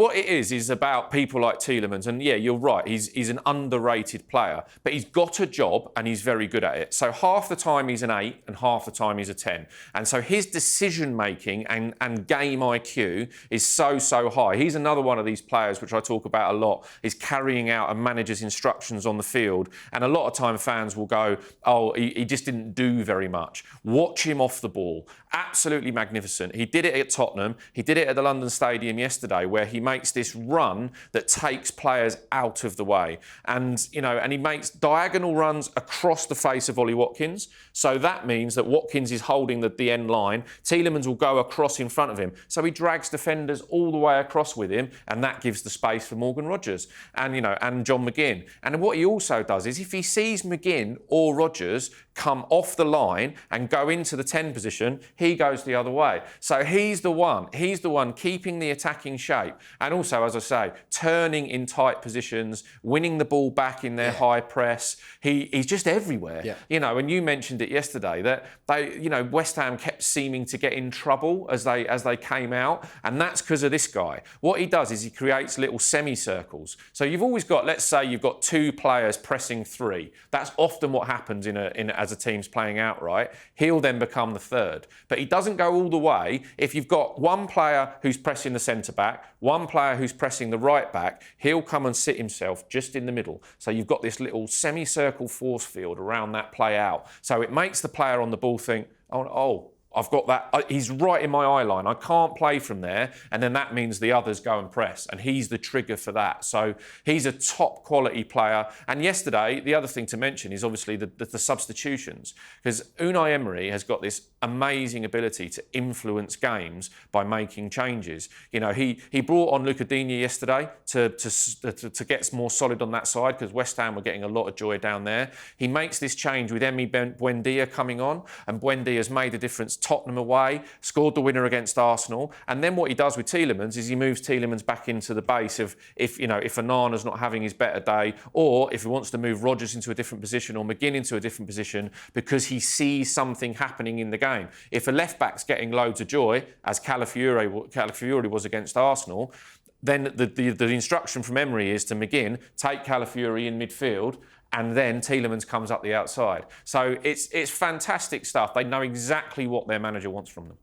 what it is about people like Tielemans, and yeah, you're right, he's an underrated player, but he's got a job and he's very good at it. So half the time he's an 8 and half the time he's a 10. And so his decision-making and game IQ is so high. He's another one of these players, which I talk about a lot, is carrying out a manager's instructions on the field. And a lot of time fans will go, oh, he just didn't do very much. Watch him off the ball. Absolutely magnificent. He did it at Tottenham. He did it at the London Stadium yesterday, where he makes this run that takes players out of the way. And, you know, and he makes diagonal runs across the face of Ollie Watkins. So that means that Watkins is holding the end line. Tielemans will go across in front of him. So he drags defenders all the way across with him, and that gives the space for Morgan Rogers and, you know, and John McGinn. And what he also does is, if he sees McGinn or Rogers come off the line and go into the 10 position, he goes the other way. So he's the one keeping the attacking shape, and also, as I say, turning in tight positions, winning the ball back in their high press. He's just everywhere. You know, and you mentioned it yesterday that West Ham kept seeming to get in trouble as they came out, and that's because of this guy. What he does is he creates little semicircles. So you've always got, let's say you've got 2 players pressing 3. That's often what happens as a team's playing out, right? He'll then become the third. But he doesn't go all the way. If you've got one player who's pressing the centre-back, one player who's pressing the right-back, he'll come and sit himself just in the middle. So you've got this little semicircle force field around that play out. So it makes the player on the ball think, oh, I've got that. He's right in my eye line. I can't play from there. And then that means the others go and press. And he's the trigger for that. So he's a top quality player. And yesterday, the other thing to mention is obviously the substitutions. Because Unai Emery has got this amazing ability to influence games by making changes. You know, he brought on Luca Digne yesterday to get more solid on that side, because West Ham were getting a lot of joy down there. He makes this change with Emi Buendia coming on. And Buendia has made a difference. Tottenham away, scored the winner against Arsenal, and then what he does with Tielemans is he moves Tielemans back into the base of if Onana's not having his better day, or if he wants to move Rogers into a different position or McGinn into a different position, because he sees something happening in the game. If a left back's getting loads of joy, as Calafiori was against Arsenal, then the instruction from Emery is to McGinn, take Calafiori in midfield, and then Tielemans comes up the outside. So it's fantastic stuff. They know exactly what their manager wants from them.